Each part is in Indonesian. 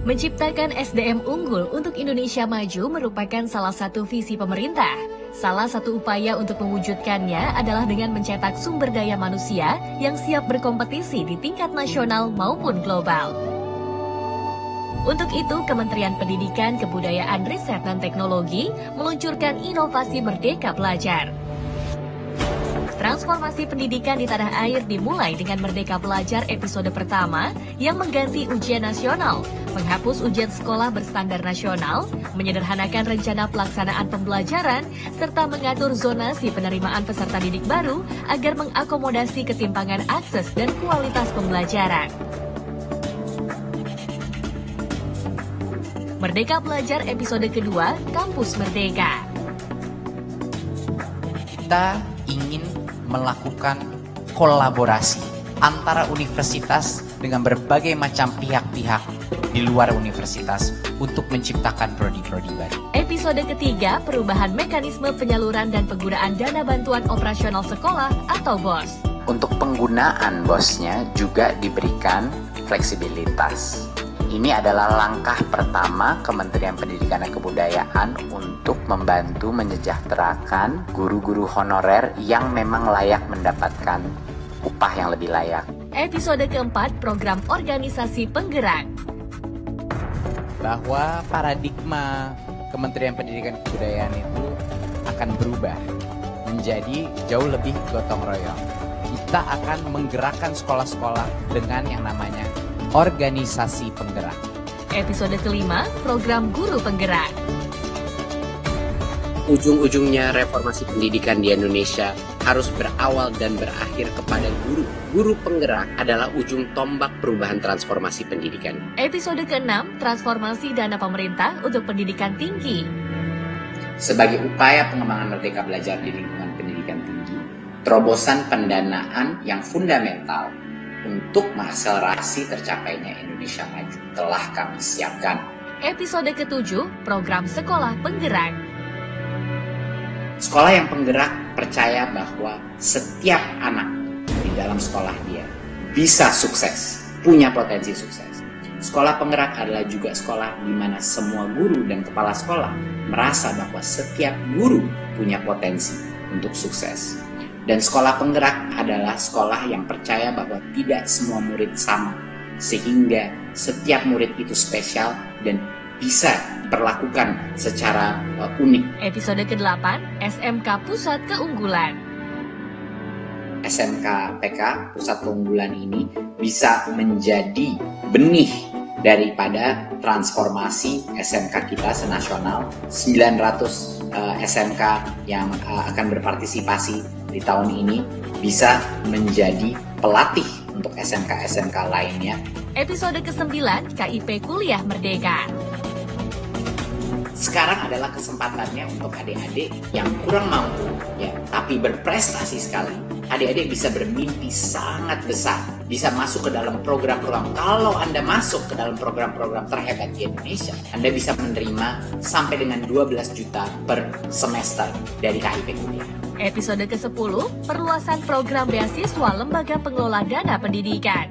Menciptakan SDM unggul untuk Indonesia maju merupakan salah satu visi pemerintah. Salah satu upaya untuk mewujudkannya adalah dengan mencetak sumber daya manusia yang siap berkompetisi di tingkat nasional maupun global. Untuk itu, Kementerian Pendidikan, Kebudayaan, Riset, dan Teknologi meluncurkan inovasi Merdeka Belajar. Transformasi pendidikan di tanah air dimulai dengan Merdeka Belajar episode pertama yang mengganti ujian nasional, menghapus ujian sekolah berstandar nasional, menyederhanakan rencana pelaksanaan pembelajaran, serta mengatur zonasi penerimaan peserta didik baru agar mengakomodasi ketimpangan akses dan kualitas pembelajaran. Merdeka Belajar episode kedua, Kampus Merdeka. Kita ingin melakukan kolaborasi antara universitas dengan berbagai macam pihak-pihak di luar universitas untuk menciptakan prodi-prodi baru. Episode ketiga, perubahan mekanisme penyaluran dan penggunaan dana bantuan operasional sekolah atau BOS. Untuk penggunaan BOS-nya juga diberikan fleksibilitas. Ini adalah langkah pertama Kementerian Pendidikan dan Kebudayaan untuk membantu menyejahterakan guru-guru honorer yang memang layak mendapatkan upah yang lebih layak. Episode keempat, program organisasi penggerak. Bahwa paradigma Kementerian Pendidikan dan Kebudayaan itu akan berubah menjadi jauh lebih gotong royong. Kita akan menggerakkan sekolah-sekolah dengan yang namanya organisasi penggerak. Episode kelima, program guru penggerak. Ujung-ujungnya reformasi pendidikan di Indonesia harus berawal dan berakhir kepada guru. Guru penggerak adalah ujung tombak perubahan transformasi pendidikan. Episode keenam, transformasi dana pemerintah untuk pendidikan tinggi. Sebagai upaya pengembangan Merdeka Belajar di lingkungan pendidikan tinggi, terobosan pendanaan yang fundamental untuk mengakselerasi tercapainya Indonesia Maju telah kami siapkan. Episode ketujuh, program sekolah penggerak. Sekolah yang penggerak percaya bahwa setiap anak di dalam sekolah dia bisa sukses, punya potensi sukses. Sekolah penggerak adalah juga sekolah di mana semua guru dan kepala sekolah merasa bahwa setiap guru punya potensi untuk sukses. Dan sekolah penggerak adalah sekolah yang percaya bahwa tidak semua murid sama, sehingga setiap murid itu spesial dan bisa diperlakukan secara unik. Episode ke-8, SMK Pusat Keunggulan. SMK PK, Pusat Keunggulan ini bisa menjadi benih daripada transformasi SMK kita senasional. 900 SMK yang akan berpartisipasi di tahun ini bisa menjadi pelatih untuk SMK-SMK lainnya. Episode ke-9, KIP Kuliah Merdeka. Sekarang adalah kesempatannya untuk adik-adik yang kurang mampu, ya, tapi berprestasi sekali. Adik-adik bisa bermimpi sangat besar, bisa masuk ke dalam program-program. Kalau Anda masuk ke dalam program-program terhebat di Indonesia, Anda bisa menerima sampai dengan 12 juta per semester dari KIP Kuliah. Episode ke-10, perluasan program beasiswa Lembaga Pengelola Dana Pendidikan.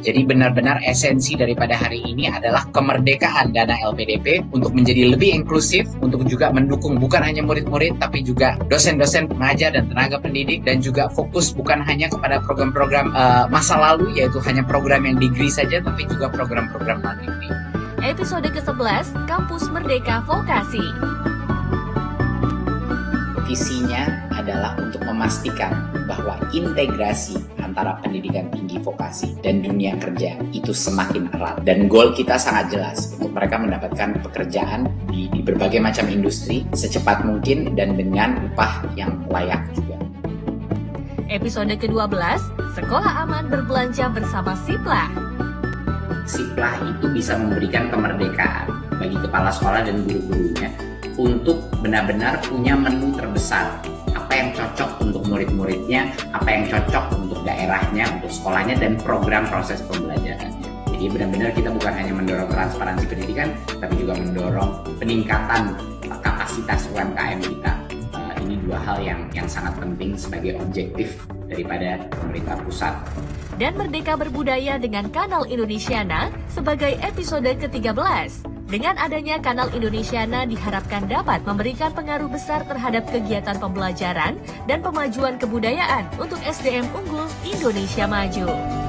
Jadi benar-benar esensi daripada hari ini adalah kemerdekaan dana LPDP untuk menjadi lebih inklusif, untuk juga mendukung bukan hanya murid-murid, tapi juga dosen-dosen pengajar dan tenaga pendidik, dan juga fokus bukan hanya kepada program-program masa lalu, yaitu hanya program yang degree saja, tapi juga program-program non-degree. Episode ke-11, Kampus Merdeka Vokasi. Visinya adalah untuk memastikan bahwa integrasi antara pendidikan tinggi vokasi dan dunia kerja itu semakin erat. Dan goal kita sangat jelas untuk mereka mendapatkan pekerjaan di berbagai macam industri secepat mungkin dan dengan upah yang layak juga. Episode ke-12, Sekolah Aman Berbelanja Bersama Siplah. Siplah itu bisa memberikan kemerdekaan bagi kepala sekolah dan guru-gurunya untuk benar-benar punya menu terbesar. Apa yang cocok untuk murid-muridnya, apa yang cocok untuk daerahnya, untuk sekolahnya, dan program proses pembelajarannya. Jadi benar-benar kita bukan hanya mendorong transparansi pendidikan, tapi juga mendorong peningkatan kapasitas UMKM kita. Ini dua hal yang sangat penting sebagai objektif daripada pemerintah pusat. Dan Merdeka Berbudaya dengan Kanal Indonesiana sebagai episode ke-13. Dengan adanya Kanal Indonesiana diharapkan dapat memberikan pengaruh besar terhadap kegiatan pembelajaran dan pemajuan kebudayaan untuk SDM unggul Indonesia Maju.